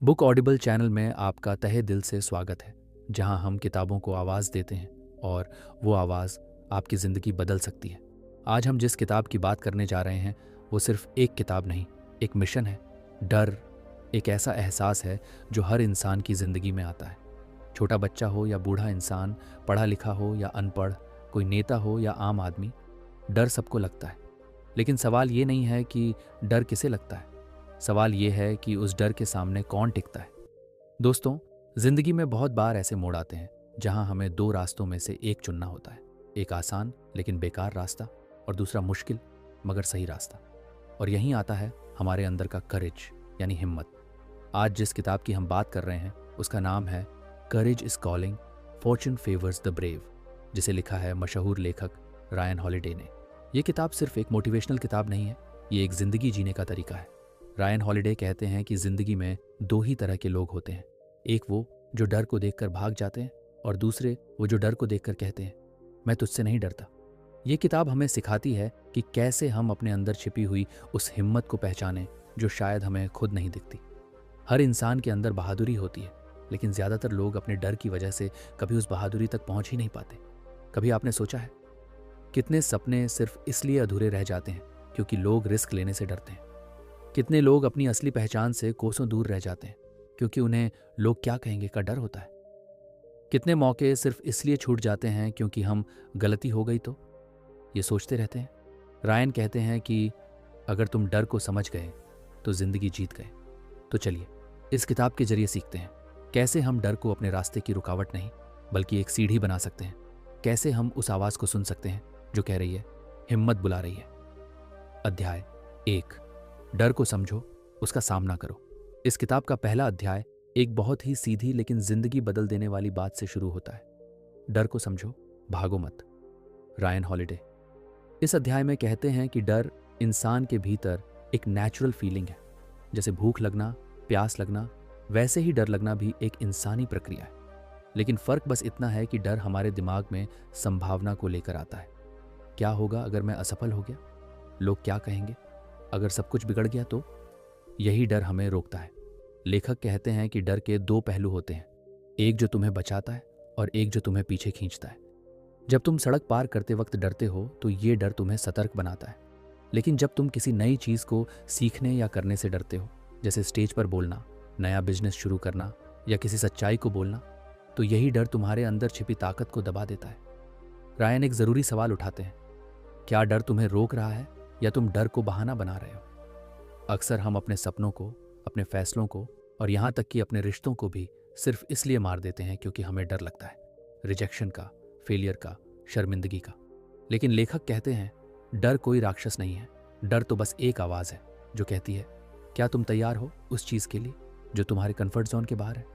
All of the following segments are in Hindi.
बुक ऑडिबल चैनल में आपका तहे दिल से स्वागत है, जहां हम किताबों को आवाज़ देते हैं और वो आवाज़ आपकी ज़िंदगी बदल सकती है। आज हम जिस किताब की बात करने जा रहे हैं वो सिर्फ एक किताब नहीं, एक मिशन है। डर एक ऐसा एहसास है जो हर इंसान की ज़िंदगी में आता है। छोटा बच्चा हो या बूढ़ा इंसान, पढ़ा लिखा हो या अनपढ़, कोई नेता हो या आम आदमी, डर सबको लगता है। लेकिन सवाल ये नहीं है कि डर किसे लगता है, सवाल ये है कि उस डर के सामने कौन टिकता है। दोस्तों, जिंदगी में बहुत बार ऐसे मोड़ आते हैं जहां हमें दो रास्तों में से एक चुनना होता है। एक आसान लेकिन बेकार रास्ता और दूसरा मुश्किल मगर सही रास्ता। और यहीं आता है हमारे अंदर का करेज यानी हिम्मत। आज जिस किताब की हम बात कर रहे हैं उसका नाम है courage is calling, Fortune favours the brave, जिसे लिखा है मशहूर लेखक रायन हॉलिडे ने। यह किताब सिर्फ एक मोटिवेशनल किताब नहीं है, ये एक जिंदगी जीने का तरीका है। रायन हॉलिडे कहते हैं कि जिंदगी में दो ही तरह के लोग होते हैं, एक वो जो डर को देखकर भाग जाते हैं और दूसरे वो जो डर को देखकर कहते हैं मैं तुझसे नहीं डरता। ये किताब हमें सिखाती है कि कैसे हम अपने अंदर छिपी हुई उस हिम्मत को पहचानें जो शायद हमें खुद नहीं दिखती। हर इंसान के अंदर बहादुरी होती है, लेकिन ज़्यादातर लोग अपने डर की वजह से कभी उस बहादुरी तक पहुंच ही नहीं पाते। कभी आपने सोचा है कितने सपने सिर्फ इसलिए अधूरे रह जाते हैं क्योंकि लोग रिस्क लेने से डरते हैं? कितने लोग अपनी असली पहचान से कोसों दूर रह जाते हैं क्योंकि उन्हें लोग क्या कहेंगे का डर होता है? कितने मौके सिर्फ इसलिए छूट जाते हैं क्योंकि हम गलती हो गई तो ये सोचते रहते हैं। रायन कहते हैं कि अगर तुम डर को समझ गए तो जिंदगी जीत गए। तो चलिए इस किताब के जरिए सीखते हैं कैसे हम डर को अपने रास्ते की रुकावट नहीं बल्कि एक सीढ़ी बना सकते हैं। कैसे हम उस आवाज को सुन सकते हैं जो कह रही है हिम्मत बुला रही है। अध्याय 1, डर को समझो, उसका सामना करो। इस किताब का पहला अध्याय एक बहुत ही सीधी लेकिन जिंदगी बदल देने वाली बात से शुरू होता है। डर को समझो, भागो मत। रायन हॉलिडे इस अध्याय में कहते हैं कि डर इंसान के भीतर एक नेचुरल फीलिंग है। जैसे भूख लगना, प्यास लगना, वैसे ही डर लगना भी एक इंसानी प्रक्रिया है। लेकिन फर्क बस इतना है कि डर हमारे दिमाग में संभावना को लेकर आता है। क्या होगा अगर मैं असफल हो गया? लोग क्या कहेंगे? अगर सब कुछ बिगड़ गया तो? यही डर हमें रोकता है। लेखक कहते हैं कि डर के दो पहलू होते हैं, एक जो तुम्हें बचाता है और एक जो तुम्हें पीछे खींचता है। जब तुम सड़क पार करते वक्त डरते हो तो ये डर तुम्हें सतर्क बनाता है। लेकिन जब तुम किसी नई चीज को सीखने या करने से डरते हो, जैसे स्टेज पर बोलना, नया बिजनेस शुरू करना या किसी सच्चाई को बोलना, तो यही डर तुम्हारे अंदर छिपी ताकत को दबा देता है। रायन एक जरूरी सवाल उठाते हैं, क्या डर तुम्हें रोक रहा है या तुम डर को बहाना बना रहे हो? अक्सर हम अपने सपनों को, अपने फैसलों को और यहाँ तक कि अपने रिश्तों को भी सिर्फ इसलिए मार देते हैं क्योंकि हमें डर लगता है, रिजेक्शन का, फेलियर का, शर्मिंदगी का। लेकिन लेखक कहते हैं डर कोई राक्षस नहीं है, डर तो बस एक आवाज़ है जो कहती है क्या तुम तैयार हो उस चीज़ के लिए जो तुम्हारे कंफर्ट जोन के बाहर है।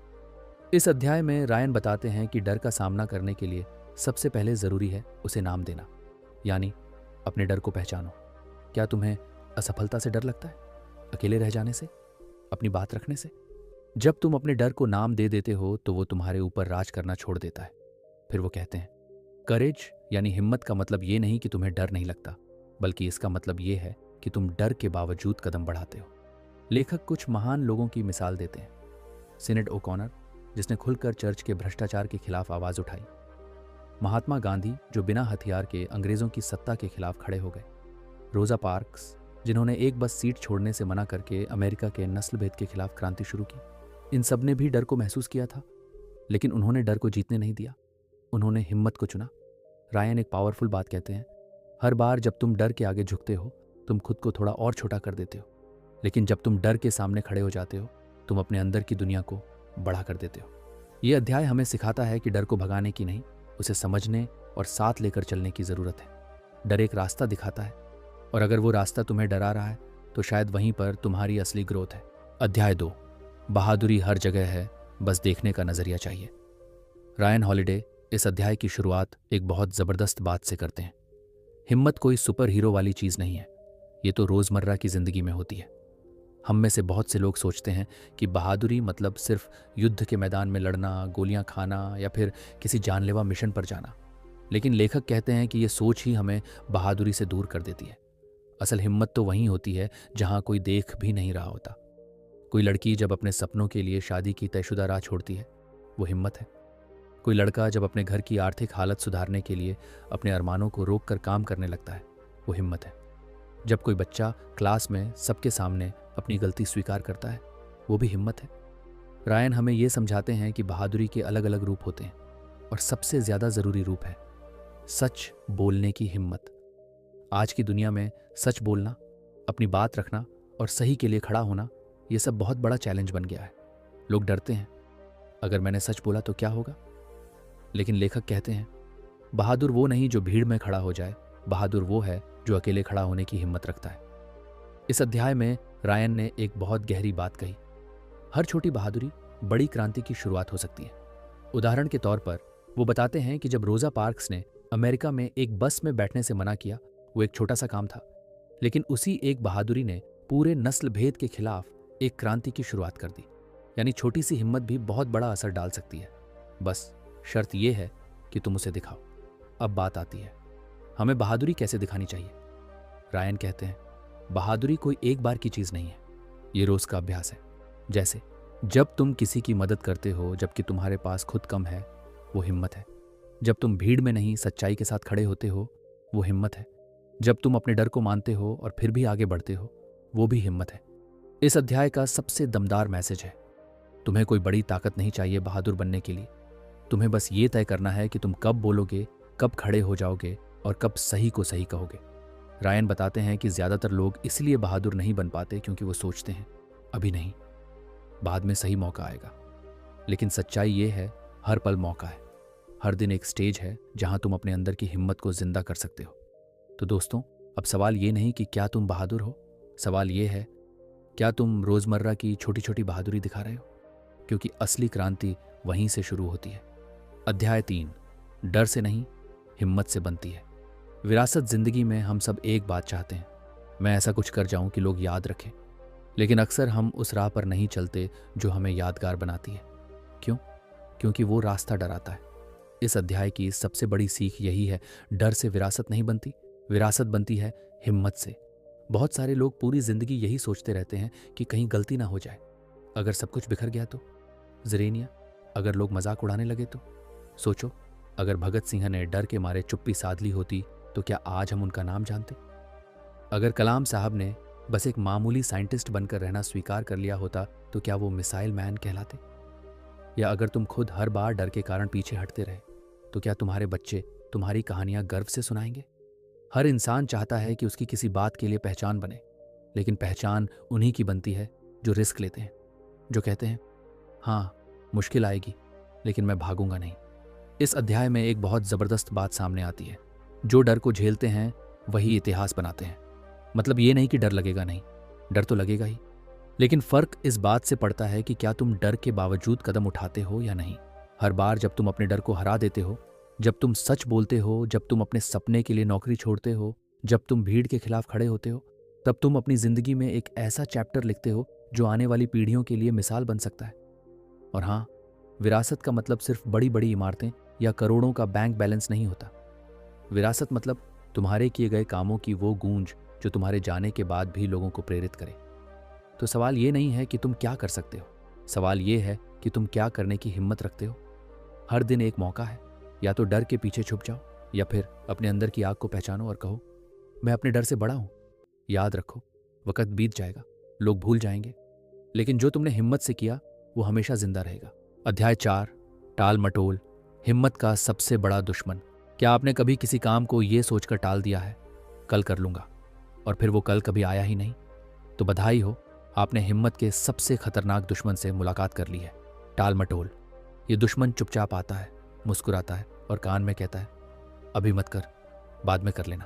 इस अध्याय में रायन बताते हैं कि डर का सामना करने के लिए सबसे पहले ज़रूरी है उसे नाम देना, यानी अपने डर को पहचानो। क्या तुम्हें असफलता से डर लगता है? अकेले रह जाने से? अपनी बात रखने से? जब तुम अपने डर को नाम दे देते हो तो वो तुम्हारे ऊपर राज करना छोड़ देता है। फिर वो कहते हैं करेज यानी हिम्मत का मतलब ये नहीं कि तुम्हें डर नहीं लगता, बल्कि इसका मतलब ये है कि तुम डर के बावजूद कदम बढ़ाते हो। लेखक कुछ महान लोगों की मिसाल देते हैं। सिनेड ओकॉनर, जिसने खुलकर चर्च के भ्रष्टाचार के खिलाफ आवाज उठाई। महात्मा गांधी, जो बिना हथियार के अंग्रेजों की सत्ता के खिलाफ खड़े हो गए। रोजा पार्क्स, जिन्होंने एक बस सीट छोड़ने से मना करके अमेरिका के नस्ल भेद के खिलाफ क्रांति शुरू की। इन सब ने भी डर को महसूस किया था, लेकिन उन्होंने डर को जीतने नहीं दिया, उन्होंने हिम्मत को चुना। रायन एक पावरफुल बात कहते हैं, हर बार जब तुम डर के आगे झुकते हो तुम खुद को थोड़ा और छोटा कर देते हो, लेकिन जब तुम डर के सामने खड़े हो जाते हो तुम अपने अंदर की दुनिया को बड़ा कर देते हो। ये अध्याय हमें सिखाता है कि डर को भगाने की नहीं, उसे समझने और साथ लेकर चलने की जरूरत है। डर एक रास्ता दिखाता है और अगर वो रास्ता तुम्हें डरा रहा है तो शायद वहीं पर तुम्हारी असली ग्रोथ है। अध्याय 2, बहादुरी हर जगह है, बस देखने का नजरिया चाहिए। रायन हॉलिडे इस अध्याय की शुरुआत एक बहुत जबरदस्त बात से करते हैं। हिम्मत कोई सुपर हीरो वाली चीज नहीं है, ये तो रोजमर्रा की जिंदगी में होती है। हम में से बहुत से लोग सोचते हैं कि बहादुरी मतलब सिर्फ युद्ध के मैदान में लड़ना, गोलियां खाना या फिर किसी जानलेवा मिशन पर जाना। लेकिन लेखक कहते हैं कि ये सोच ही हमें बहादुरी से दूर कर देती है। असल हिम्मत तो वहीं होती है जहां कोई देख भी नहीं रहा होता। कोई लड़की जब अपने सपनों के लिए शादी की तयशुदा राह छोड़ती है, वो हिम्मत है। कोई लड़का जब अपने घर की आर्थिक हालत सुधारने के लिए अपने अरमानों को रोक कर काम करने लगता है, वो हिम्मत है। जब कोई बच्चा क्लास में सबके सामने अपनी गलती स्वीकार करता है, वो भी हिम्मत है। रायन हमें ये समझाते हैं कि बहादुरी के अलग अलग रूप होते हैं और सबसे ज्यादा जरूरी रूप है सच बोलने की हिम्मत। आज की दुनिया में सच बोलना, अपनी बात रखना और सही के लिए खड़ा होना, ये सब बहुत बड़ा चैलेंज बन गया है। लोग डरते हैं, अगर मैंने सच बोला तो क्या होगा। लेकिन लेखक कहते हैं, बहादुर वो नहीं जो भीड़ में खड़ा हो जाए, बहादुर वो है जो अकेले खड़ा होने की हिम्मत रखता है। इस अध्याय में रायन ने एक बहुत गहरी बात कही। हर छोटी बहादुरी बड़ी क्रांति की शुरुआत हो सकती है। उदाहरण के तौर पर वो बताते हैं कि जब रोजा पार्क्स ने अमेरिका में एक बस में बैठने से मना किया, वो एक छोटा सा काम था, लेकिन उसी एक बहादुरी ने पूरे नस्ल भेद के खिलाफ एक क्रांति की शुरुआत कर दी। यानी छोटी सी हिम्मत भी बहुत बड़ा असर डाल सकती है। बस शर्त यह है कि तुम उसे दिखाओ। अब बात आती है, हमें बहादुरी कैसे दिखानी चाहिए। रायन कहते हैं, बहादुरी कोई एक बार की चीज नहीं है, ये रोज का अभ्यास है। जैसे जब तुम किसी की मदद करते हो जबकि तुम्हारे पास खुद कम है, वो हिम्मत है। जब तुम भीड़ में नहीं सच्चाई के साथ खड़े होते हो, वो हिम्मत है। जब तुम अपने डर को मानते हो और फिर भी आगे बढ़ते हो, वो भी हिम्मत है। इस अध्याय का सबसे दमदार मैसेज है, तुम्हें कोई बड़ी ताकत नहीं चाहिए बहादुर बनने के लिए। तुम्हें बस ये तय करना है कि तुम कब बोलोगे, कब खड़े हो जाओगे और कब सही को सही कहोगे। रायन बताते हैं कि ज्यादातर लोग इसलिए बहादुर नहीं बन पाते क्योंकि वो सोचते हैं, अभी नहीं, बाद में सही मौका आएगा। लेकिन सच्चाई ये है, हर पल मौका है। हर दिन एक स्टेज है जहां तुम अपने अंदर की हिम्मत को जिंदा कर सकते हो। तो दोस्तों, अब सवाल ये नहीं कि क्या तुम बहादुर हो, सवाल ये है, क्या तुम रोजमर्रा की छोटी छोटी बहादुरी दिखा रहे हो। क्योंकि असली क्रांति वहीं से शुरू होती है। अध्याय 3, डर से नहीं हिम्मत से बनती है। विरासत जिंदगी में हम सब एक बात चाहते हैं, मैं ऐसा कुछ कर जाऊं कि लोग याद रखें। लेकिन अक्सर हम उस राह पर नहीं चलते जो हमें यादगार बनाती है। क्यों? क्योंकि वो रास्ता डराता है। इस अध्याय की सबसे बड़ी सीख यही है, डर से विरासत नहीं बनती, विरासत बनती है हिम्मत से। बहुत सारे लोग पूरी जिंदगी यही सोचते रहते हैं कि कहीं गलती ना हो जाए, अगर सब कुछ बिखर गया तो, ज़रेनिया, अगर लोग मजाक उड़ाने लगे तो। सोचो, अगर भगत सिंह ने डर के मारे चुप्पी साध ली होती तो क्या आज हम उनका नाम जानते। अगर कलाम साहब ने बस एक मामूली साइंटिस्ट बनकर रहना स्वीकार कर लिया होता तो क्या वो मिसाइल मैन कहलाते। या अगर तुम खुद हर बार डर के कारण पीछे हटते रहे तो क्या तुम्हारे बच्चे तुम्हारी कहानियां गर्व से सुनाएंगे। हर इंसान चाहता है कि उसकी किसी बात के लिए पहचान बने, लेकिन पहचान उन्हीं की बनती है जो रिस्क लेते हैं, जो कहते हैं, हाँ मुश्किल आएगी लेकिन मैं भागूंगा नहीं। इस अध्याय में एक बहुत जबरदस्त बात सामने आती है, जो डर को झेलते हैं वही इतिहास बनाते हैं। मतलब ये नहीं कि डर लगेगा नहीं, डर तो लगेगा ही, लेकिन फर्क इस बात से पड़ता है कि क्या तुम डर के बावजूद कदम उठाते हो या नहीं। हर बार जब तुम अपने डर को हरा देते हो, जब तुम सच बोलते हो, जब तुम अपने सपने के लिए नौकरी छोड़ते हो, जब तुम भीड़ के खिलाफ खड़े होते हो, तब तुम अपनी जिंदगी में एक ऐसा चैप्टर लिखते हो जो आने वाली पीढ़ियों के लिए मिसाल बन सकता है। और हाँ, विरासत का मतलब सिर्फ बड़ी बड़ी इमारतें या करोड़ों का बैंक बैलेंस नहीं होता। विरासत मतलब तुम्हारे किए गए कामों की वो गूंज जो तुम्हारे जाने के बाद भी लोगों को प्रेरित करे। तो सवाल ये नहीं है कि तुम क्या कर सकते हो, सवाल ये है कि तुम क्या करने की हिम्मत रखते हो। हर दिन एक मौका है, या तो डर के पीछे छुप जाओ या फिर अपने अंदर की आग को पहचानो और कहो, मैं अपने डर से बड़ा हूं। याद रखो, वक्त बीत जाएगा, लोग भूल जाएंगे, लेकिन जो तुमने हिम्मत से किया वो हमेशा जिंदा रहेगा। अध्याय 4, टाल मटोल, हिम्मत का सबसे बड़ा दुश्मन। क्या आपने कभी किसी काम को ये सोचकर टाल दिया है, कल कर लूंगा, और फिर वो कल कभी आया ही नहीं? तो बधाई हो, आपने हिम्मत के सबसे खतरनाक दुश्मन से मुलाकात कर ली है, टाल मटोल। ये दुश्मन चुपचाप आता है, मुस्कुराता है और कान में कहता है, अभी मत कर, बाद में कर लेना,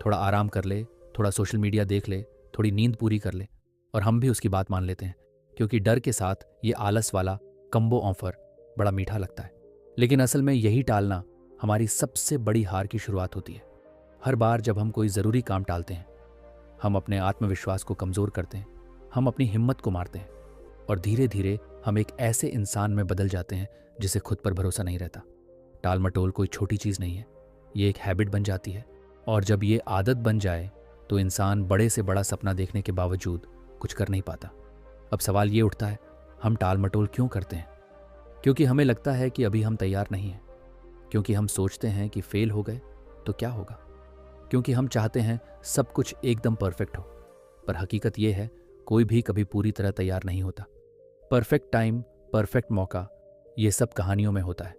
थोड़ा आराम कर ले, थोड़ा सोशल मीडिया देख ले, थोड़ी नींद पूरी कर ले। और हम भी उसकी बात मान लेते हैं, क्योंकि डर के साथ ये आलस वाला कम्बो ऑफर बड़ा मीठा लगता है। लेकिन असल में यही टालना हमारी सबसे बड़ी हार की शुरुआत होती है। हर बार जब हम कोई ज़रूरी काम टालते हैं, हम अपने आत्मविश्वास को कमज़ोर करते हैं, हम अपनी हिम्मत को मारते हैं, और धीरे धीरे हम एक ऐसे इंसान में बदल जाते हैं जिसे खुद पर भरोसा नहीं रहता। टाल मटोल कोई छोटी चीज़ नहीं है, ये एक हैबिट बन जाती है, और जब ये आदत बन जाए तो इंसान बड़े से बड़ा सपना देखने के बावजूद कुछ कर नहीं पाता। अब सवाल ये उठता है, हम टाल मटोल क्यों करते हैं? क्योंकि हमें लगता है कि अभी हम तैयार नहीं हैं, क्योंकि हम सोचते हैं कि फेल हो गए तो क्या होगा, क्योंकि हम चाहते हैं सब कुछ एकदम परफेक्ट हो। पर हकीकत यह है, कोई भी कभी पूरी तरह तैयार नहीं होता। परफेक्ट टाइम, परफेक्ट मौका, ये सब कहानियों में होता है।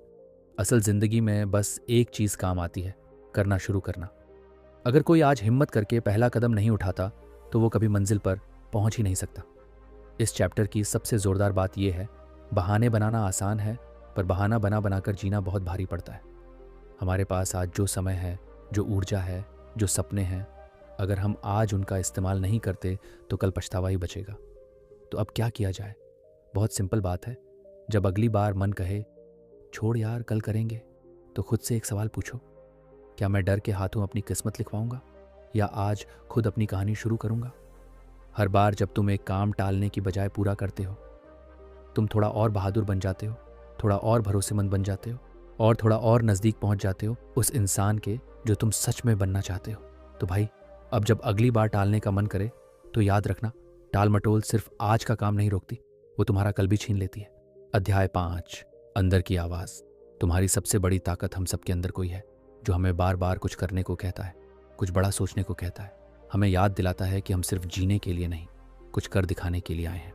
असल जिंदगी में बस एक चीज़ काम आती है, करना शुरू करना। अगर कोई आज हिम्मत करके पहला कदम नहीं उठाता तो वो कभी मंजिल पर पहुंच ही नहीं सकता। इस चैप्टर की सबसे ज़ोरदार बात यह है, बहाने बनाना आसान है, पर बहाना बना बनाकर जीना बहुत भारी पड़ता है। हमारे पास आज जो समय है, जो ऊर्जा है, जो सपने हैं, अगर हम आज उनका इस्तेमाल नहीं करते तो कल पछतावा ही बचेगा। तो अब क्या किया जाए? बहुत सिंपल बात है। जब अगली बार मन कहे छोड़ यार कल करेंगे, तो खुद से एक सवाल पूछो, क्या मैं डर के हाथों अपनी किस्मत लिखवाऊंगा या आज खुद अपनी कहानी शुरू करूंगा? हर बार जब तुम एक काम टालने की बजाय पूरा करते हो, तुम थोड़ा और बहादुर बन जाते हो, थोड़ा और भरोसेमंद बन जाते हो और थोड़ा और नज़दीक पहुंच जाते हो उस इंसान के जो तुम सच में बनना चाहते हो। तो भाई, अब जब अगली बार टालने का मन करे तो याद रखना, टाल मटोल सिर्फ आज का काम नहीं रोकती, वो तुम्हारा कल भी छीन लेती है। अध्याय 5, अंदर की आवाज़। तुम्हारी सबसे बड़ी ताकत हम सबके अंदर कोई है जो हमें बार बार कुछ करने को कहता है, कुछ बड़ा सोचने को कहता है, हमें याद दिलाता है कि हम सिर्फ जीने के लिए नहीं, कुछ कर दिखाने के लिए आए हैं।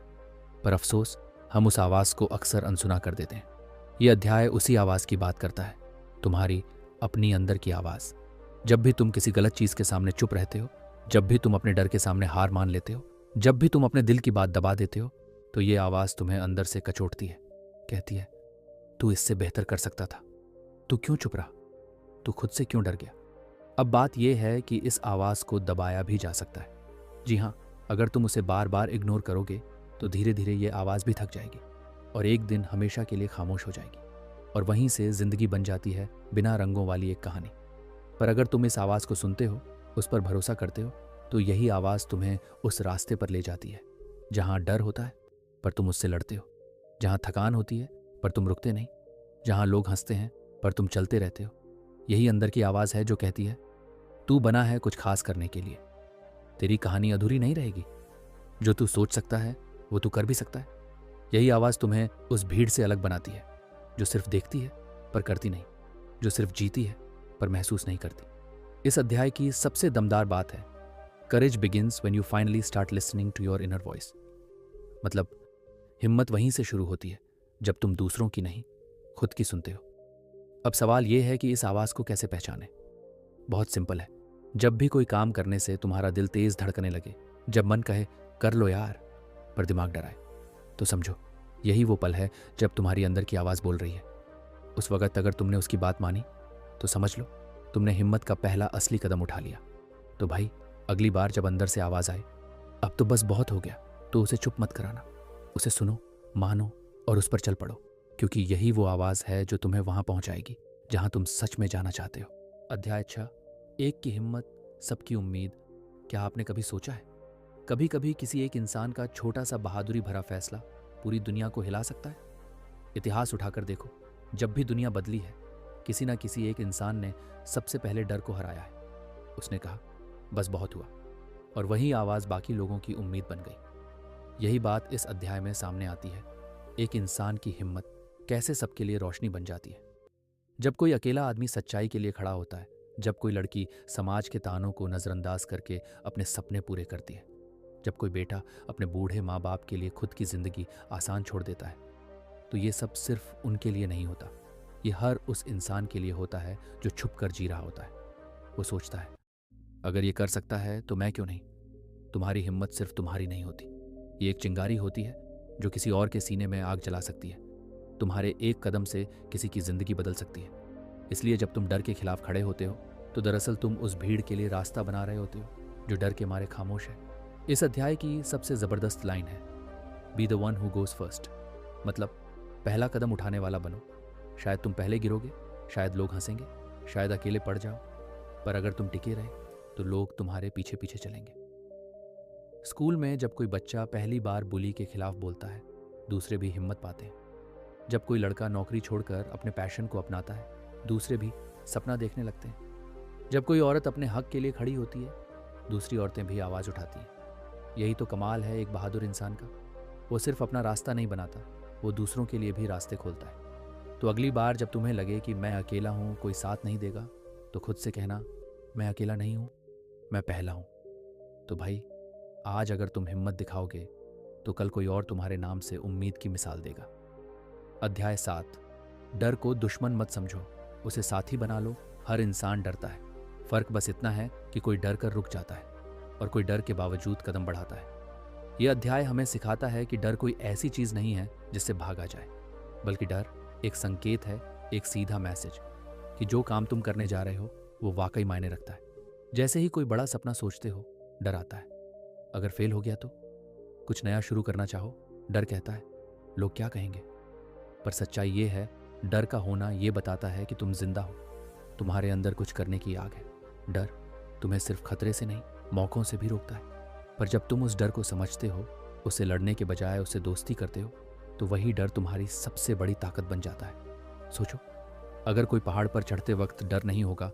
पर अफसोस, हम उस आवाज़ को अक्सर अनसुना कर देते हैं। ये अध्याय उसी आवाज़ की बात करता है, तुम्हारी अपनी अंदर की आवाज़। जब भी तुम किसी गलत चीज़ के सामने चुप रहते हो, जब भी तुम अपने डर के सामने हार मान लेते हो, जब भी तुम अपने दिल की बात दबा देते हो, तो ये आवाज़ तुम्हें अंदर से कचोटती है, कहती है तू इससे बेहतर कर सकता था, तू क्यों चुप रहा, तू खुद से क्यों डर गया। अब बात यह है कि इस आवाज़ को दबाया भी जा सकता है। जी हाँ, अगर तुम उसे बार बार इग्नोर करोगे तो धीरे धीरे ये आवाज़ भी थक जाएगी और एक दिन हमेशा के लिए खामोश हो जाएगी और वहीं से जिंदगी बन जाती है बिना रंगों वाली एक कहानी। पर अगर तुम इस आवाज़ को सुनते हो, उस पर भरोसा करते हो, तो यही आवाज़ तुम्हें उस रास्ते पर ले जाती है जहाँ डर होता है पर तुम उससे लड़ते हो, जहाँ थकान होती है पर तुम रुकते नहीं, जहाँ लोग हंसते हैं पर तुम चलते रहते हो। यही अंदर की आवाज़ है जो कहती है तू बना है कुछ खास करने के लिए, तेरी कहानी अधूरी नहीं रहेगी, जो तू सोच सकता है वो तू कर भी सकता है। यही आवाज़ तुम्हें उस भीड़ से अलग बनाती है जो सिर्फ देखती है पर करती नहीं, जो सिर्फ जीती है पर महसूस नहीं करती। इस अध्याय की सबसे दमदार बात है, courage begins when you finally start listening to your inner voice. मतलब हिम्मत वहीं से शुरू होती है जब तुम दूसरों की नहीं, खुद की सुनते हो। अब सवाल यह है कि इस आवाज़ को कैसे पहचानें। बहुत सिंपल है। जब भी कोई काम करने से तुम्हारा दिल तेज धड़कने लगे, जब मन कहे कर लो यार पर दिमाग डराए, तो समझो यही वो पल है जब तुम्हारी अंदर की आवाज़ बोल रही है। उस वक्त अगर तुमने उसकी बात मानी तो समझ लो तुमने हिम्मत का पहला असली कदम उठा लिया। तो भाई, अगली बार जब अंदर से आवाज़ आए अब तो बस बहुत हो गया, तो उसे चुप मत कराना, उसे सुनो, मानो और उस पर चल पड़ो, क्योंकि यही वो आवाज़ है जो तुम्हें वहां पहुंचाएगी जहां तुम सच में जाना चाहते हो। अध्याय 6, एक की हिम्मत, सबकी उम्मीद। क्या आपने कभी सोचा है, कभी कभी किसी एक इंसान का छोटा सा बहादुरी भरा फैसला पूरी दुनिया को हिला सकता है। इतिहास उठाकर देखो, जब भी दुनिया बदली है, किसी ना किसी एक इंसान ने सबसे पहले डर को हराया है। उसने कहा बस बहुत हुआ, और वही आवाज़ बाकी लोगों की उम्मीद बन गई। यही बात इस अध्याय में सामने आती है, एक इंसान की हिम्मत कैसे सबके लिए रोशनी बन जाती है। जब कोई अकेला आदमी सच्चाई के लिए खड़ा होता है, जब कोई लड़की समाज के तानों को नज़रअंदाज करके अपने सपने पूरे करती है, जब कोई बेटा अपने बूढ़े माँ बाप के लिए खुद की ज़िंदगी आसान छोड़ देता है, तो ये सब सिर्फ उनके लिए नहीं होता, ये हर उस इंसान के लिए होता है जो छुप कर जी रहा होता है। वो सोचता है अगर ये कर सकता है तो मैं क्यों नहीं। तुम्हारी हिम्मत सिर्फ तुम्हारी नहीं होती, ये एक चिंगारी होती है जो किसी और के सीने में आग जला सकती है। तुम्हारे एक कदम से किसी की ज़िंदगी बदल सकती है। इसलिए जब तुम डर के खिलाफ खड़े होते हो तो दरअसल तुम उस भीड़ के लिए रास्ता बना रहे होते हो जो डर के मारे खामोश है। इस अध्याय की सबसे ज़बरदस्त लाइन है, be the one who goes first. मतलब पहला कदम उठाने वाला बनो। शायद तुम पहले गिरोगे, शायद लोग हंसेंगे, शायद अकेले पड़ जाओ, पर अगर तुम टिके रहे तो लोग तुम्हारे पीछे पीछे चलेंगे। स्कूल में जब कोई बच्चा पहली बार बुली के खिलाफ बोलता है, दूसरे भी हिम्मत पाते हैं। जब कोई लड़का नौकरी छोड़कर अपने पैशन को अपनाता है, दूसरे भी सपना देखने लगते हैं। जब कोई औरत अपने हक के लिए खड़ी होती है, दूसरी औरतें भी आवाज़ उठाती हैं। यही तो कमाल है एक बहादुर इंसान का। वो सिर्फ अपना रास्ता नहीं बनाता, वो दूसरों के लिए भी रास्ते खोलता है। तो अगली बार जब तुम्हें लगे कि मैं अकेला हूँ, कोई साथ नहीं देगा, तो खुद से कहना, मैं अकेला नहीं हूँ, मैं पहला हूँ। तो भाई, आज अगर तुम हिम्मत दिखाओगे तो कल कोई और तुम्हारे नाम से उम्मीद की मिसाल देगा। अध्याय 7। डर को दुश्मन मत समझो, उसे साथी बना लो। हर इंसान डरता है, फर्क बस इतना है कि कोई डर कर रुक जाता है और कोई डर के बावजूद कदम बढ़ाता है। यह अध्याय हमें सिखाता है कि डर कोई ऐसी चीज नहीं है जिससे भागा जाए, बल्कि डर एक संकेत है, एक सीधा मैसेज कि जो काम तुम करने जा रहे हो वो वाकई मायने रखता है। जैसे ही कोई बड़ा सपना सोचते हो, डर आता है। अगर फेल हो गया तो? कुछ नया शुरू करना चाहो, डर कहता है, लोग क्या कहेंगे? पर सच्चाई ये है, डर का होना ये बताता है कि तुम जिंदा हो, तुम्हारे अंदर कुछ करने की आग है। डर तुम्हें सिर्फ खतरे से नहीं, मौकों से भी रोकता है। पर जब तुम उस डर को समझते हो, उसे लड़ने के बजाय उससे दोस्ती करते हो, तो वही डर तुम्हारी सबसे बड़ी ताकत बन जाता है। सोचो, अगर कोई पहाड़ पर चढ़ते वक्त डर नहीं होगा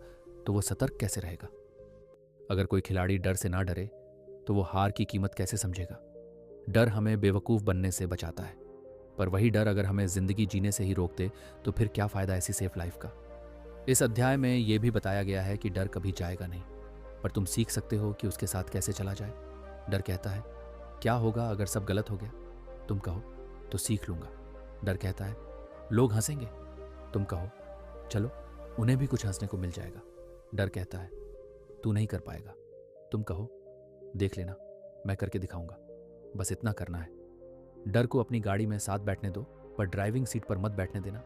तो वो सतर्क कैसे रहेगा? अगर कोई खिलाड़ी डर से ना डरे तो वो हार की कीमत कैसे समझेगा? डर हमें बेवकूफ़ बनने से बचाता है, पर वही डर अगर हमें जिंदगी जीने से ही रोक दे तो फिर क्या फ़ायदा ऐसी सेफ लाइफ का? इस अध्याय में यह भी बताया गया है कि डर कभी जाएगा नहीं, पर तुम सीख सकते हो कि उसके साथ कैसे चला जाए। डर कहता है, क्या होगा अगर सब गलत हो गया? तुम कहो, तो सीख लूंगा। डर कहता है, लोग हंसेंगे। तुम कहो, चलो उन्हें भी कुछ हंसने को मिल जाएगा। डर कहता है, तू नहीं कर पाएगा। तुम कहो, देख लेना, मैं करके दिखाऊंगा, बस इतना करना है। डर को अपनी गाड़ी में साथ बैठने दो, पर ड्राइविंग सीट पर मत बैठने देना।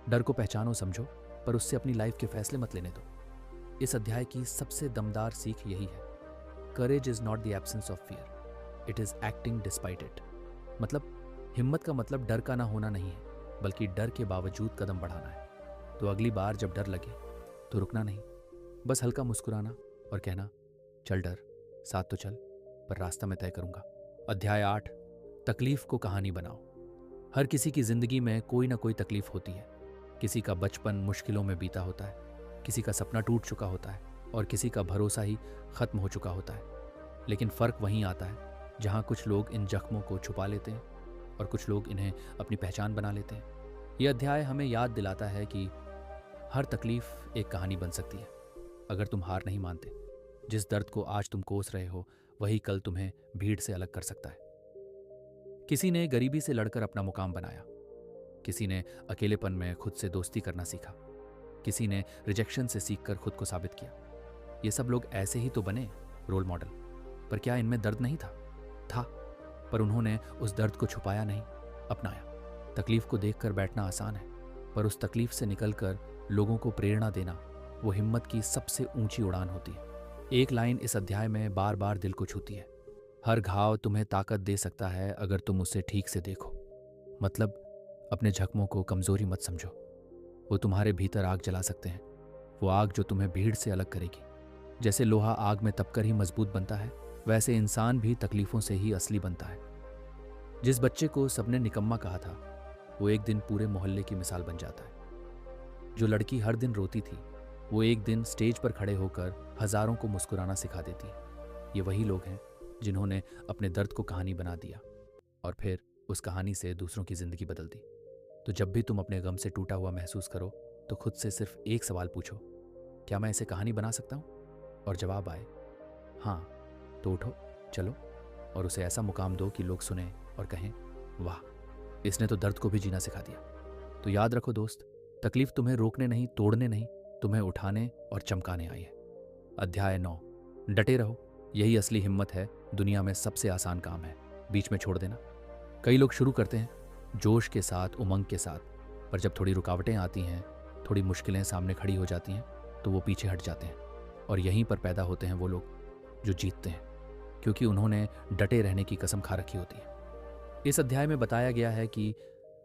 डर को पहचानो, समझो, पर उससे अपनी लाइफ के फैसले मत लेने दो। इस अध्याय की सबसे दमदार सीख यही है, courage is not the absence of fear, it is acting despite it. मतलब हिम्मत का मतलब डर का ना होना नहीं है, बल्कि डर के बावजूद कदम बढ़ाना है। तो अगली बार जब डर लगे तो रुकना नहीं, बस हल्का मुस्कुराना और कहना, चल डर, साथ तो चल, पर रास्ता मैं तय करूंगा। अध्याय 8। तकलीफ को कहानी बनाओ। हर किसी की जिंदगी में कोई ना कोई तकलीफ होती है। किसी का बचपन मुश्किलों में बीता होता है, किसी का सपना टूट चुका होता है और किसी का भरोसा ही खत्म हो चुका होता है। लेकिन फर्क वहीं आता है जहां कुछ लोग इन जख्मों को छुपा लेते हैं और कुछ लोग इन्हें अपनी पहचान बना लेते हैं। यह अध्याय हमें याद दिलाता है कि हर तकलीफ एक कहानी बन सकती है अगर तुम हार नहीं मानते। जिस दर्द को आज तुम कोस रहे हो, वही कल तुम्हें भीड़ से अलग कर सकता है। किसी ने गरीबी से लड़कर अपना मुकाम बनाया, किसी ने अकेलेपन में खुद से दोस्ती करना सीखा, किसी ने रिजेक्शन से सीखकर खुद को साबित किया। ये सब लोग ऐसे ही तो बने रोल मॉडल। पर क्या इनमें दर्द नहीं था? था, पर उन्होंने उस दर्द को छुपाया नहीं, अपनाया। तकलीफ को देखकर बैठना आसान है, पर उस तकलीफ से निकलकर लोगों को प्रेरणा देना, वो हिम्मत की सबसे ऊंची उड़ान होती है। एक लाइन इस अध्याय में बार बार दिल को छूती है, हर घाव तुम्हें ताकत दे सकता है अगर तुम उसे ठीक से देखो। मतलब अपने जख्मों को कमजोरी मत समझो, वो तुम्हारे भीतर आग जला सकते हैं, वो आग जो तुम्हें भीड़ से अलग करेगी। जैसे लोहा आग में तपकर ही मजबूत बनता है, वैसे इंसान भी तकलीफों से ही असली बनता है। जिस बच्चे को सबने निकम्मा कहा था, वो एक दिन पूरे मोहल्ले की मिसाल बन जाता है। जो लड़की हर दिन रोती थी, वो एक दिन स्टेज पर खड़े होकर हजारों को मुस्कुराना सिखा देती है। ये वही लोग हैं जिन्होंने अपने दर्द को कहानी बना दिया और फिर उस कहानी से दूसरों की जिंदगी बदल दी। तो जब भी तुम अपने गम से टूटा हुआ महसूस करो, तो खुद से सिर्फ एक सवाल पूछो, क्या मैं इसे कहानी बना सकता हूँ? और जवाब आए हाँ, तो उठो, चलो और उसे ऐसा मुकाम दो कि लोग सुने और कहें, वाह, इसने तो दर्द को भी जीना सिखा दिया। तो याद रखो दोस्त, तकलीफ तुम्हें रोकने नहीं, तोड़ने नहीं, तुम्हें उठाने और चमकाने आई है। अध्याय 9। डटे रहो, यही असली हिम्मत है। दुनिया में सबसे आसान काम है बीच में छोड़ देना। कई लोग शुरू करते हैं जोश के साथ, उमंग के साथ, पर जब थोड़ी रुकावटें आती हैं, थोड़ी मुश्किलें सामने खड़ी हो जाती हैं, तो वो पीछे हट जाते हैं। और यहीं पर पैदा होते हैं वो लोग जो जीतते हैं, क्योंकि उन्होंने डटे रहने की कसम खा रखी होती है। इस अध्याय में बताया गया है कि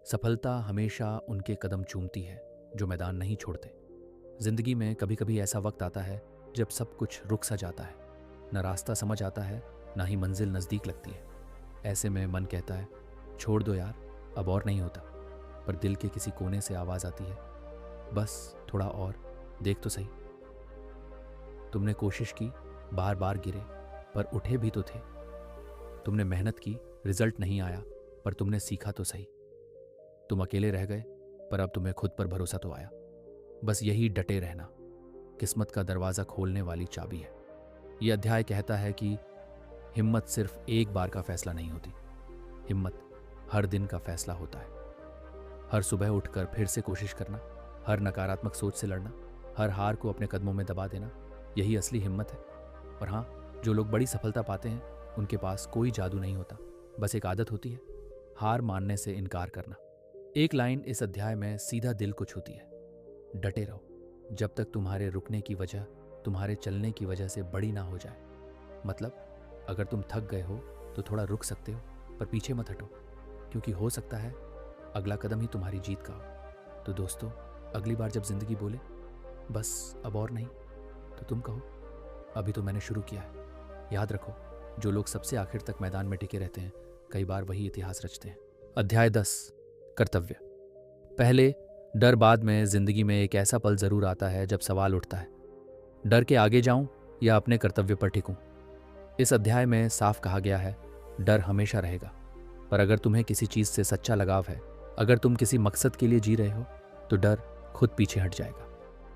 सफलता हमेशा उनके कदम चूमती है जो मैदान नहीं छोड़ते। जिंदगी में कभी कभी ऐसा वक्त आता है जब सब कुछ रुक सा जाता है, न रास्ता समझ आता है, ना ही मंजिल नज़दीक लगती है। ऐसे में मन कहता है, छोड़ दो यार, अब और नहीं होता। पर दिल के किसी कोने से आवाज़ आती है, बस थोड़ा और देख तो सही। तुमने कोशिश की, बार बार गिरे, पर उठे भी तो थे। तुमने मेहनत की, रिजल्ट नहीं आया, पर तुमने सीखा तो सही। तुम अकेले रह गए, पर अब तुम्हें खुद पर भरोसा तो आया। बस यही डटे रहना किस्मत का दरवाज़ा खोलने वाली चाबी है। यह अध्याय कहता है कि हिम्मत सिर्फ एक बार का फैसला नहीं होती, हिम्मत हर दिन का फैसला होता है। हर सुबह उठकर फिर से कोशिश करना, हर नकारात्मक सोच से लड़ना, हर हार को अपने कदमों में दबा देना, यही असली हिम्मत है। और हाँ, जो लोग बड़ी सफलता पाते हैं उनके पास कोई जादू नहीं होता, बस एक आदत होती है, हार मानने से इनकार करना। एक लाइन इस अध्याय में सीधा दिल को छूती है, डटे रहो जब तक तुम्हारे रुकने की वजह तुम्हारे चलने की वजह से बड़ी ना हो जाए। मतलब अगर तुम थक गए हो तो थोड़ा रुक सकते हो, पर पीछे मत हटो, क्योंकि हो सकता है अगला कदम ही तुम्हारी जीत का हो। तो दोस्तों, अगली बार जब जिंदगी बोले बस अब और नहीं, तो तुम कहो अभी तो मैंने शुरू किया है। याद रखो, जो लोग सबसे आखिर तक मैदान में टिके रहते हैं कई बार वही इतिहास रचते हैं। अध्याय 10, कर्तव्य। पहले डर, बाद में जिंदगी में एक ऐसा पल जरूर आता है जब सवाल उठता है, डर के आगे जाऊं या अपने कर्तव्य पर टिकूं। इस अध्याय में साफ कहा गया है, डर हमेशा रहेगा, पर अगर तुम्हें किसी चीज से सच्चा लगाव है, अगर तुम किसी मकसद के लिए जी रहे हो, तो डर खुद पीछे हट जाएगा।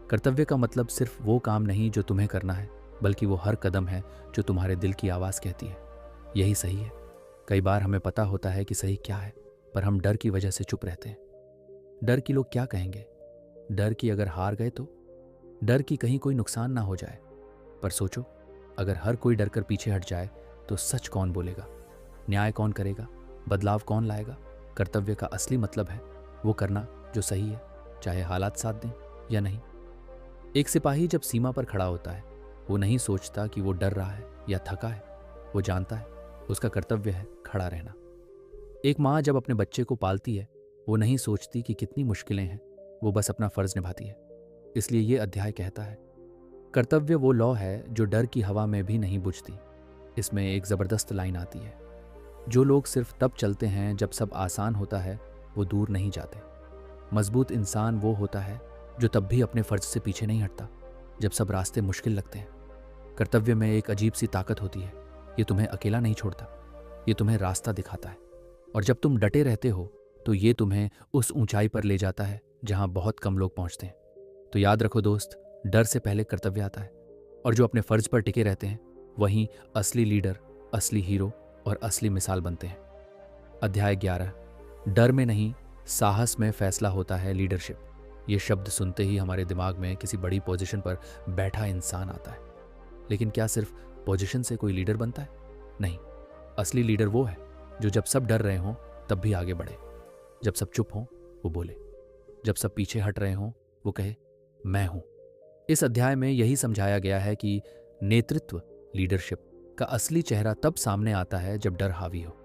कर्तव्य का मतलब सिर्फ वो काम नहीं जो तुम्हें करना है, बल्कि वो हर कदम है जो तुम्हारे दिल की आवाज़ कहती है यही सही है। कई बार हमें पता होता है कि सही क्या है, पर हम डर की वजह से चुप रहते हैं। डर की लोग क्या कहेंगे, डर की अगर हार गए तो, डर की कहीं कोई नुकसान ना हो जाए। पर सोचो, अगर हर कोई डर कर पीछे हट जाए तो सच कौन बोलेगा, न्याय कौन करेगा, बदलाव कौन लाएगा। कर्तव्य का असली मतलब है वो करना जो सही है, चाहे हालात साथ दें या नहीं। एक सिपाही जब सीमा पर खड़ा होता है, वो नहीं सोचता कि वो डर रहा है या थका है, वो जानता है उसका कर्तव्य है खड़ा रहना। एक माँ जब अपने बच्चे को पालती है, वो नहीं सोचती कि कितनी मुश्किलें हैं, वो बस अपना फर्ज निभाती है। इसलिए ये अध्याय कहता है, कर्तव्य वो लौ है जो डर की हवा में भी नहीं बुझती। इसमें एक जबरदस्त लाइन आती है, जो लोग सिर्फ तब चलते हैं जब सब आसान होता है, वो दूर नहीं जाते। मजबूत इंसान वो होता है जो तब भी अपने फर्ज से पीछे नहीं हटता जब सब रास्ते मुश्किल लगते हैं। कर्तव्य में एक अजीब सी ताकत होती है, ये तुम्हें अकेला नहीं छोड़ता, ये तुम्हें रास्ता दिखाता है। और जब तुम डटे रहते हो तो ये तुम्हें उस ऊंचाई पर ले जाता है जहां बहुत कम लोग पहुंचते हैं। तो याद रखो दोस्त, डर से पहले कर्तव्य आता है, और जो अपने फर्ज पर टिके रहते हैं वही असली लीडर, असली हीरो और असली मिसाल बनते हैं। अध्याय 11, डर में नहीं साहस में फैसला होता है लीडरशिप। ये शब्द सुनते ही हमारे दिमाग में किसी बड़ी पोजीशन पर बैठा इंसान आता है, लेकिन क्या सिर्फ पोजीशन से कोई लीडर बनता है? नहीं, असली लीडर वो है जो जब सब डर रहे हों तब भी आगे बढ़े, जब सब चुप हों वो बोले, जब सब पीछे हट रहे हों वो कहे मैं हूं। इस अध्याय में यही समझाया गया है कि नेतृत्व, लीडरशिप का असली चेहरा तब सामने आता है जब डर हावी हो।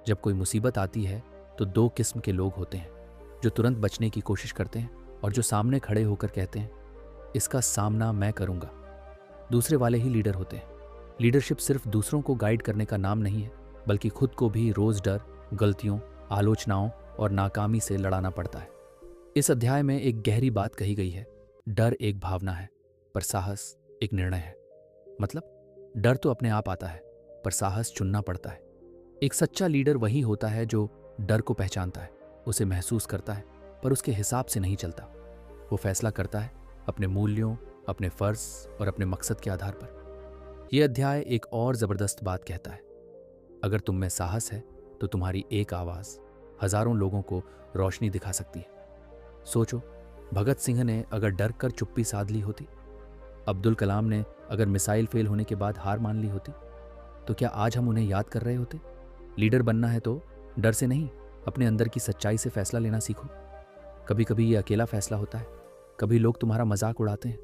जब कोई मुसीबत आती है तो दो किस्म के लोग होते हैं, जो तुरंत बचने की कोशिश करते हैं और जो सामने खड़े होकर कहते हैं इसका सामना मैं करूंगा। दूसरे वाले ही लीडर होते हैं। लीडरशिप सिर्फ दूसरों को गाइड करने का नाम नहीं है, बल्कि खुद को भी रोज डर, गलतियों, आलोचनाओं और नाकामी से लड़ाना पड़ता है। इस अध्याय में एक गहरी बात कही गई है, डर एक भावना है पर साहस एक निर्णय है। मतलब डर तो अपने आप आता है, पर साहस चुनना पड़ता है। एक सच्चा लीडर वही होता है जो डर को पहचानता है, उसे महसूस करता है, पर उसके हिसाब से नहीं चलता। वो फैसला करता है अपने मूल्यों, अपने फर्ज और अपने मकसद के आधार पर। यह अध्याय एक और जबरदस्त बात कहता है, अगर तुम में साहस है तो तुम्हारी एक आवाज हजारों लोगों को रोशनी दिखा सकती है। सोचो, भगत सिंह ने अगर डर कर चुप्पी साध ली होती, अब्दुल कलाम ने अगर मिसाइल फेल होने के बाद हार मान ली होती, तो क्या आज हम उन्हें याद कर रहे होते? लीडर बनना है तो डर से नहीं, अपने अंदर की सच्चाई से फैसला लेना सीखो। कभी कभी ये अकेला फैसला होता है, कभी लोग तुम्हारा मजाक उड़ाते हैं,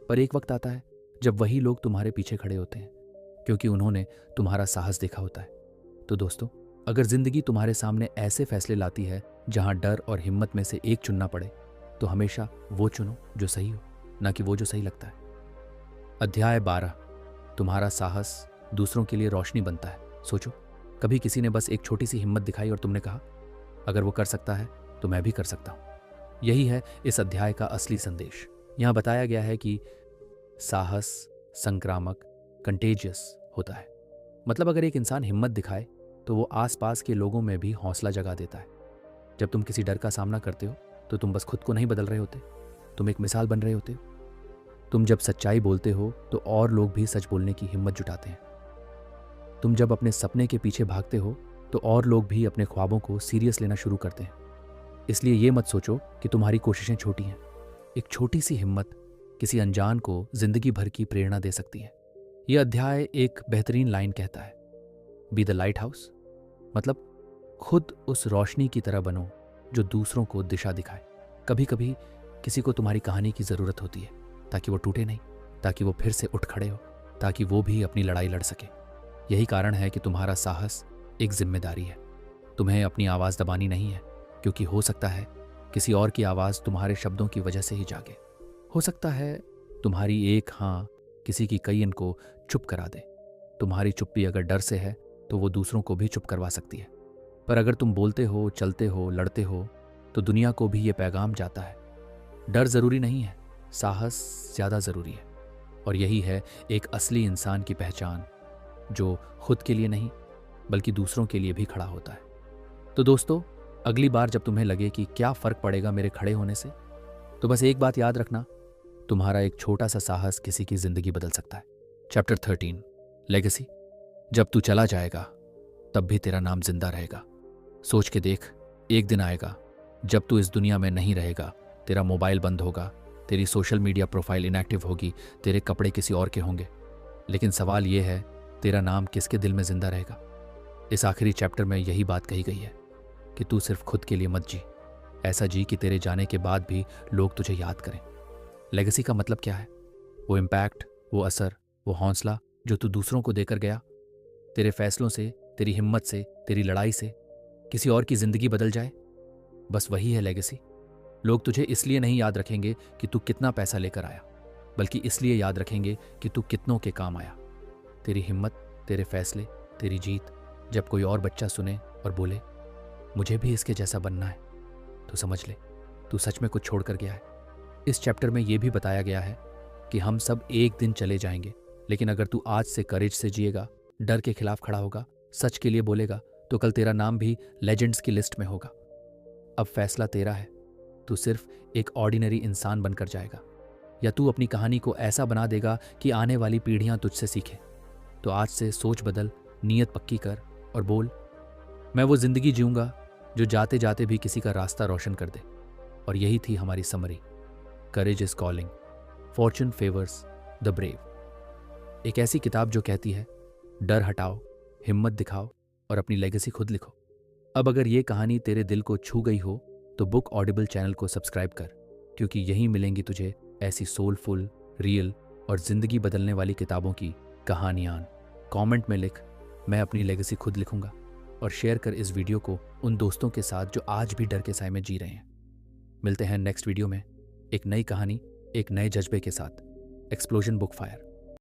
पर एक वक्त आता है जब वही लोग तुम्हारे पीछे खड़े होते हैं, क्योंकि उन्होंने तुम्हारा साहस देखा होता है। तो दोस्तों, अगर जिंदगी तुम्हारे सामने ऐसे फैसले लाती है जहां डर और हिम्मत में से एक चुनना पड़े, तो हमेशा वो चुनो जो सही हो, ना कि वो जो सही लगता है। अध्याय 12, तुम्हारा साहस दूसरों के लिए रोशनी बनता है। सोचो, कभी किसी ने बस एक छोटी सी हिम्मत दिखाई और तुमने कहा, अगर वो कर सकता है तो मैं भी कर सकता हूं। यही है इस अध्याय का असली संदेश। यहां बताया गया है कि साहस संक्रामक, कंटेजियस होता है। मतलब अगर एक इंसान हिम्मत दिखाए तो वो आसपास के लोगों में भी हौसला जगा देता है। जब तुम किसी डर का सामना करते हो तो तुम बस खुद को नहीं बदल रहे होते, तुम एक मिसाल बन रहे होते हो। तुम जब सच्चाई बोलते हो तो और लोग भी सच बोलने की हिम्मत जुटाते हैं। तुम जब अपने सपने के पीछे भागते हो तो और लोग भी अपने ख्वाबों को सीरियस लेना शुरू करते हैं। इसलिए ये मत सोचो कि तुम्हारी कोशिशें छोटी हैं। एक छोटी सी हिम्मत किसी अनजान को जिंदगी भर की प्रेरणा दे सकती है। यह अध्याय एक बेहतरीन लाइन कहता है, बी द लाइट हाउस, मतलब खुद उस रोशनी की तरह बनो जो दूसरों को दिशा दिखाए। कभी कभी किसी को तुम्हारी कहानी की ज़रूरत होती है ताकि वो टूटे नहीं, ताकि वो फिर से उठ खड़े हो, ताकि वो भी अपनी लड़ाई लड़ सके। यही कारण है कि तुम्हारा साहस एक जिम्मेदारी है। तुम्हें अपनी आवाज़ दबानी नहीं है, क्योंकि हो सकता है किसी और की आवाज़ तुम्हारे शब्दों की वजह से ही जागे। हो सकता है तुम्हारी एक हाँ किसी की कई इनको चुप करा दे। तुम्हारी चुप्पी अगर डर से है तो वो दूसरों को भी चुप करवा सकती है। पर अगर तुम बोलते हो, चलते हो, लड़ते हो तो दुनिया को भी ये पैगाम जाता है, डर ज़रूरी नहीं है, साहस ज़्यादा ज़रूरी है। और यही है एक असली इंसान की पहचान, जो खुद के लिए नहीं बल्कि दूसरों के लिए भी खड़ा होता है। तो दोस्तों, अगली बार जब तुम्हें लगे कि क्या फ़र्क पड़ेगा मेरे खड़े होने से, तो बस एक बात याद रखना, तुम्हारा एक छोटा सा साहस किसी की ज़िंदगी बदल सकता है। Chapter 13, legacy. जब तू चला जाएगा तब भी तेरा नाम जिंदा रहेगा। सोच के देख, एक दिन आएगा जब तू इस दुनिया में नहीं रहेगा, तेरा मोबाइल बंद होगा, तेरी सोशल मीडिया प्रोफाइल इनएक्टिव होगी, तेरे कपड़े किसी और के होंगे, लेकिन सवाल यह है, तेरा नाम किसके दिल में जिंदा रहेगा? इस आखिरी चैप्टर में यही बात कही गई है कि तू सिर्फ खुद के लिए मत जी, ऐसा जी कि तेरे जाने के बाद भी लोग तुझे याद करें। लेगेसी का मतलब क्या है? वो इम्पैक्ट, वो असर, वो हौसला जो तू दूसरों को देकर गया। तेरे फैसलों से, तेरी हिम्मत से, तेरी लड़ाई से किसी और की जिंदगी बदल जाए, बस वही है लेगेसी। लोग तुझे इसलिए नहीं याद रखेंगे कि तू कितना पैसा लेकर आया, बल्कि इसलिए याद रखेंगे कि तू कितनों के काम आया। तेरी हिम्मत, तेरे फैसले, तेरी जीत जब कोई और बच्चा सुने और बोले मुझे भी इसके जैसा बनना है, तो समझ ले तू सच में कुछ छोड़ कर गया है। इस चैप्टर में यह भी बताया गया है कि हम सब एक दिन चले जाएंगे, लेकिन अगर तू आज से करेज से जिएगा, डर के खिलाफ खड़ा होगा, सच के लिए बोलेगा, तो कल तेरा नाम भी लेजेंड्स की लिस्ट में होगा। अब फैसला तेरा है, तू सिर्फ एक ऑर्डिनरी इंसान बनकर जाएगा, या तू अपनी कहानी को ऐसा बना देगा कि आने वाली पीढ़ियां तुझसे सीखें। तो आज से सोच बदल, नीयत पक्की कर और बोल, मैं वो जिंदगी जीऊंगा जो जाते जाते भी किसी का रास्ता रोशन कर दे। और यही थी हमारी summary, courage is calling, Fortune favours the brave. एक ऐसी किताब जो कहती है डर हटाओ, हिम्मत दिखाओ और अपनी लेगेसी खुद लिखो। अब अगर ये कहानी तेरे दिल को छू गई हो तो बुक ऑडिबल चैनल को सब्सक्राइब कर, क्योंकि यहीं मिलेंगी तुझे ऐसी सोलफुल, रियल और जिंदगी बदलने वाली किताबों की कहानियां। कमेंट में लिख, मैं अपनी लेगेसी खुद लिखूंगा, और शेयर कर इस वीडियो को उन दोस्तों के साथ जो आज भी डर के साए में जी रहे हैं। मिलते हैं नेक्स्ट वीडियो में एक नई कहानी, एक नए जज्बे के साथ। Explosion book fire.